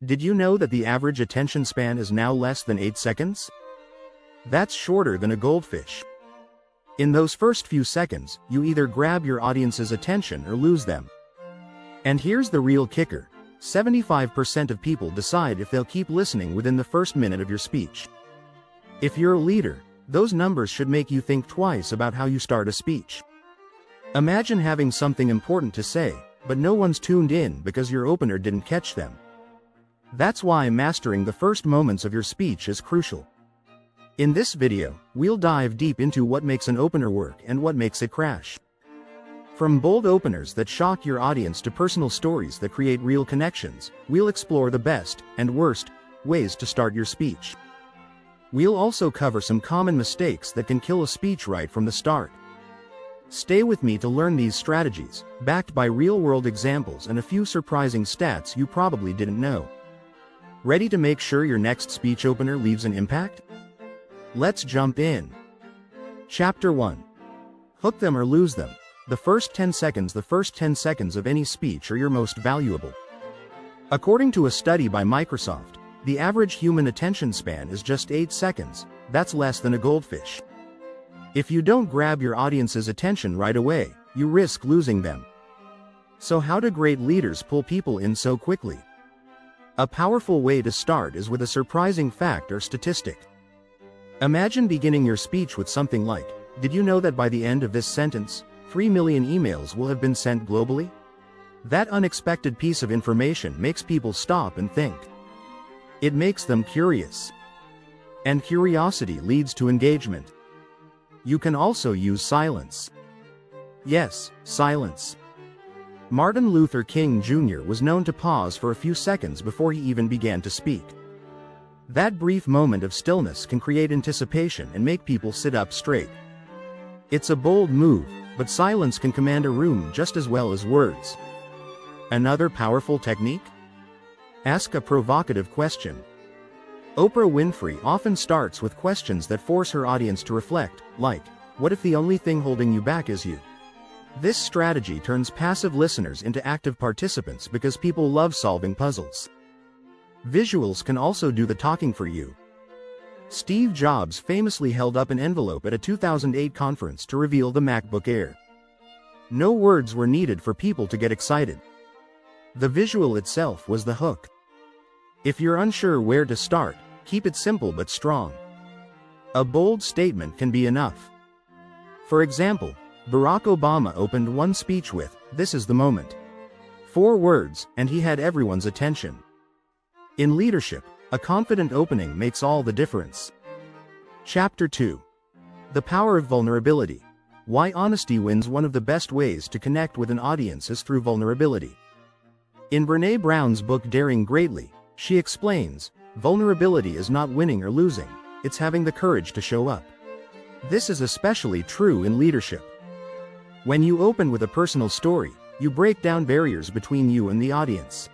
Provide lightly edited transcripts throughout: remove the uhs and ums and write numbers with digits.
Did you know that the average attention span is now less than 8 seconds? That's shorter than a goldfish. In those first few seconds, you either grab your audience's attention or lose them. And here's the real kicker. 75% of people decide if they'll keep listening within the first minute of your speech. If you're a leader, those numbers should make you think twice about how you start a speech. Imagine having something important to say, but no one's tuned in because your opener didn't catch them. That's why mastering the first moments of your speech is crucial. In this video, we'll dive deep into what makes an opener work and what makes it crash. From bold openers that shock your audience to personal stories that create real connections, we'll explore the best and worst ways to start your speech. We'll also cover some common mistakes that can kill a speech right from the start. Stay with me to learn these strategies, backed by real-world examples and a few surprising stats you probably didn't know. Ready to make sure your next speech opener leaves an impact? Let's jump in. Chapter 1. Hook them or lose them. The first 10 seconds of any speech are your most valuable. According to a study by Microsoft, the average human attention span is just 8 seconds. That's less than a goldfish. If you don't grab your audience's attention right away, you risk losing them. So how do great leaders pull people in so quickly? A powerful way to start is with a surprising fact or statistic. Imagine beginning your speech with something like, "Did you know that by the end of this sentence, 3 million emails will have been sent globally?" That unexpected piece of information makes people stop and think. It makes them curious. And curiosity leads to engagement. You can also use silence. Yes, silence. Martin Luther King Jr. was known to pause for a few seconds before he even began to speak. That brief moment of stillness can create anticipation and make people sit up straight. It's a bold move, but silence can command a room just as well as words. Another powerful technique? Ask a provocative question. Oprah Winfrey often starts with questions that force her audience to reflect, like, "What if the only thing holding you back is you?" This strategy turns passive listeners into active participants because people love solving puzzles. Visuals can also do the talking for you. Steve Jobs famously held up an envelope at a 2008 conference to reveal the MacBook Air. No words were needed for people to get excited. The visual itself was the hook. If you're unsure where to start, keep it simple but strong. A bold statement can be enough. For example, Barack Obama opened one speech with, "This is the moment." 4 words, and he had everyone's attention. In leadership, a confident opening makes all the difference. Chapter 2. The power of vulnerability. Why honesty wins. One of the best ways to connect with an audience is through vulnerability. In Brené Brown's book Daring Greatly, she explains, vulnerability is not winning or losing, it's having the courage to show up. This is especially true in leadership. When you open with a personal story, you break down barriers between you and the audience.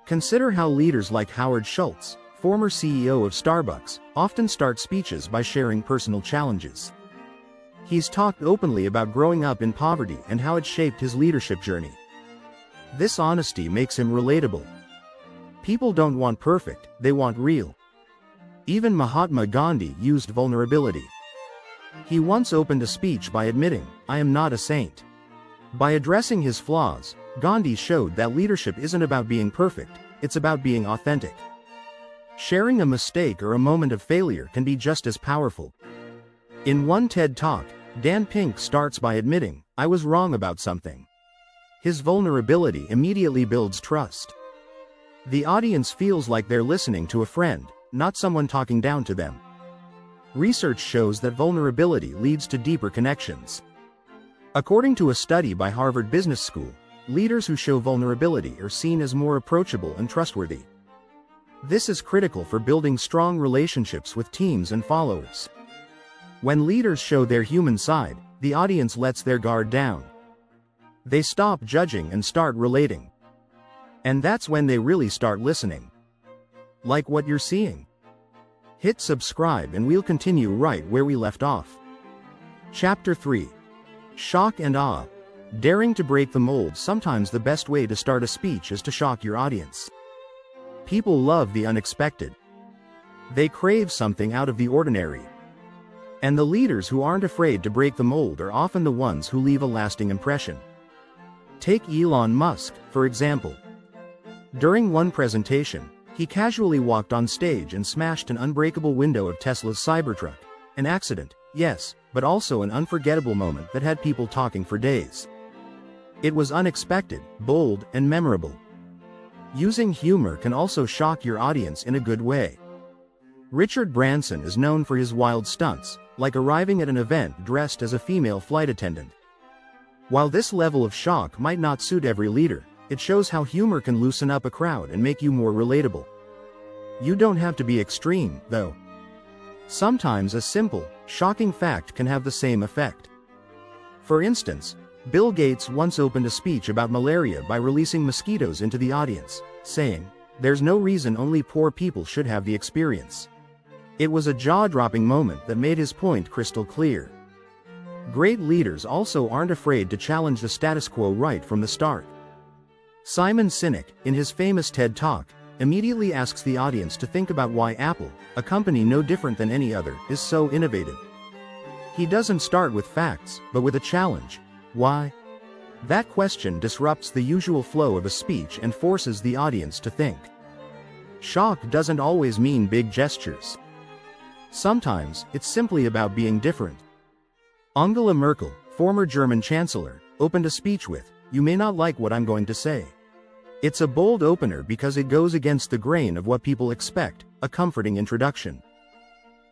Consider how leaders like Howard Schultz, former CEO of Starbucks, often start speeches by sharing personal challenges. He's talked openly about growing up in poverty and how it shaped his leadership journey. This honesty makes him relatable. People don't want perfect, they want real. Even Mahatma Gandhi used vulnerability. He once opened a speech by admitting, "I am not a saint." By addressing his flaws, Gandhi showed that leadership isn't about being perfect, it's about being authentic. Sharing a mistake or a moment of failure can be just as powerful. In one TED Talk, Dan Pink starts by admitting, "I was wrong about something." His vulnerability immediately builds trust. The audience feels like they're listening to a friend, not someone talking down to them. Research shows that vulnerability leads to deeper connections. According to a study by Harvard Business School, leaders who show vulnerability are seen as more approachable and trustworthy. This is critical for building strong relationships with teams and followers. When leaders show their human side, the audience lets their guard down. They stop judging and start relating. And that's when they really start listening. Like what you're seeing? Hit subscribe and we'll continue right where we left off. Chapter 3. Shock and awe. Daring to break the mold. Sometimes the best way to start a speech is to shock your audience. People love the unexpected. They crave something out of the ordinary. And the leaders who aren't afraid to break the mold are often the ones who leave a lasting impression. Take Elon Musk, for example. During one presentation, he casually walked on stage and smashed an unbreakable window of Tesla's Cybertruck. An accident, yes, but also an unforgettable moment that had people talking for days. It was unexpected, bold, and memorable. Using humor can also shock your audience in a good way. Richard Branson is known for his wild stunts, like arriving at an event dressed as a female flight attendant. While this level of shock might not suit every leader, it shows how humor can loosen up a crowd and make you more relatable. You don't have to be extreme, though. Sometimes a simple, shocking fact can have the same effect. For instance, Bill Gates once opened a speech about malaria by releasing mosquitoes into the audience, saying, "There's no reason only poor people should have the experience." It was a jaw-dropping moment that made his point crystal clear. Great leaders also aren't afraid to challenge the status quo right from the start. Simon Sinek, in his famous TED Talk, immediately asks the audience to think about why Apple, a company no different than any other, is so innovative. He doesn't start with facts, but with a challenge. Why? That question disrupts the usual flow of a speech and forces the audience to think. Shock doesn't always mean big gestures. Sometimes, it's simply about being different. Angela Merkel, former German chancellor, opened a speech with, "You may not like what I'm going to say." It's a bold opener because it goes against the grain of what people expect, a comforting introduction.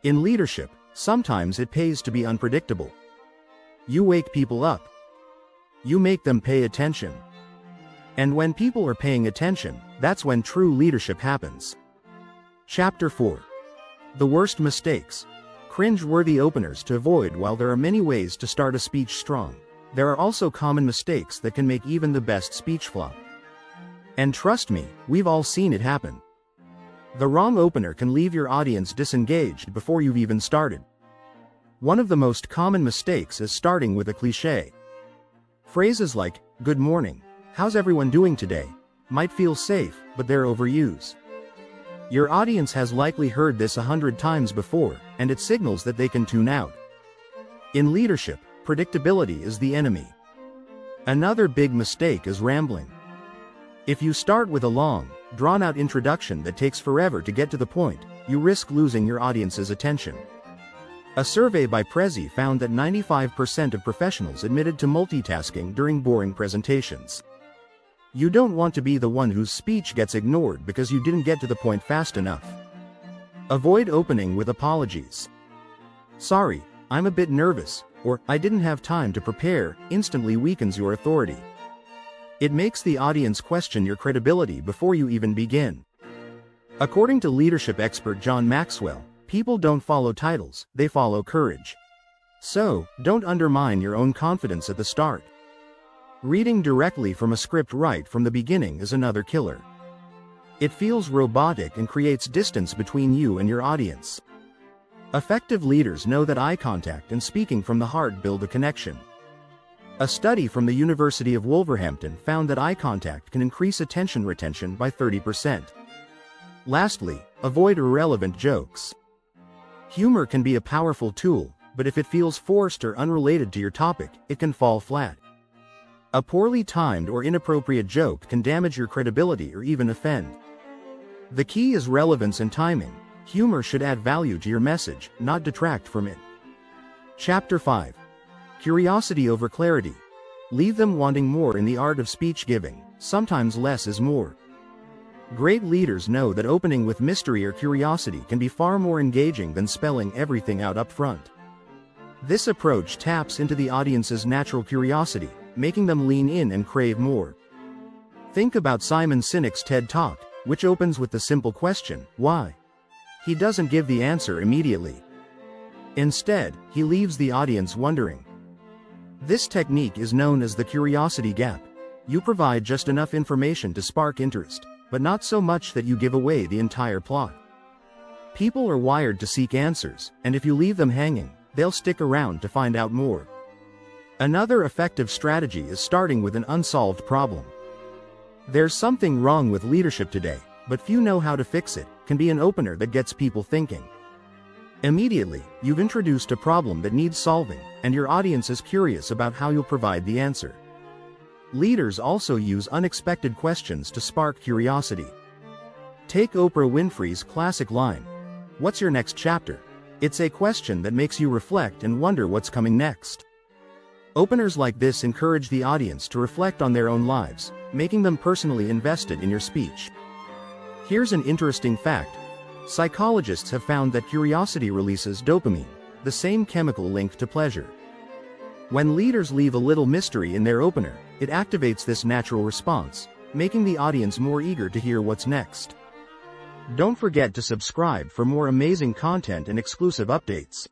In leadership, sometimes it pays to be unpredictable. You wake people up. You make them pay attention. And when people are paying attention, that's when true leadership happens. Chapter 4. The worst mistakes. Cringe-worthy openers to avoid. While there are many ways to start a speech strong, there are also common mistakes that can make even the best speech flop. And trust me, we've all seen it happen. The wrong opener can leave your audience disengaged before you've even started. One of the most common mistakes is starting with a cliché. Phrases like, "Good morning, how's everyone doing today?" might feel safe, but they're overused. Your audience has likely heard this 100 times before, and it signals that they can tune out. In leadership, predictability is the enemy. Another big mistake is rambling. If you start with a long, drawn-out introduction that takes forever to get to the point, you risk losing your audience's attention. A survey by Prezi found that 95% of professionals admitted to multitasking during boring presentations. You don't want to be the one whose speech gets ignored because you didn't get to the point fast enough. Avoid opening with apologies. "Sorry, I'm a bit nervous," or "I didn't have time to prepare," instantly weakens your authority. It makes the audience question your credibility before you even begin. According to leadership expert John Maxwell, people don't follow titles, they follow courage. So, don't undermine your own confidence at the start. Reading directly from a script right from the beginning is another killer. It feels robotic and creates distance between you and your audience. Effective leaders know that eye contact and speaking from the heart build a connection. A study from the University of Wolverhampton found that eye contact can increase attention retention by 30%. Lastly, avoid irrelevant jokes. Humor can be a powerful tool, but if it feels forced or unrelated to your topic, it can fall flat. A poorly timed or inappropriate joke can damage your credibility or even offend. The key is relevance and timing. Humor should add value to your message, not detract from it. Chapter 5. Curiosity over clarity. Leave them wanting more. In the art of speech giving, sometimes less is more. Great leaders know that opening with mystery or curiosity can be far more engaging than spelling everything out up front. This approach taps into the audience's natural curiosity, making them lean in and crave more. Think about Simon Sinek's TED Talk, which opens with the simple question, "Why?" He doesn't give the answer immediately. Instead, he leaves the audience wondering. This technique is known as the curiosity gap. You provide just enough information to spark interest, but not so much that you give away the entire plot. People are wired to seek answers, and if you leave them hanging, they'll stick around to find out more. Another effective strategy is starting with an unsolved problem. There's something wrong with leadership today, but few know how to fix it, can be an opener that gets people thinking. Immediately, you've introduced a problem that needs solving, and your audience is curious about how you'll provide the answer. Leaders also use unexpected questions to spark curiosity. Take Oprah Winfrey's classic line, "What's your next chapter?" It's a question that makes you reflect and wonder what's coming next. Openers like this encourage the audience to reflect on their own lives, making them personally invested in your speech. Here's an interesting fact. Psychologists have found that curiosity releases dopamine, the same chemical linked to pleasure. When leaders leave a little mystery in their opener, it activates this natural response, making the audience more eager to hear what's next. Don't forget to subscribe for more amazing content and exclusive updates.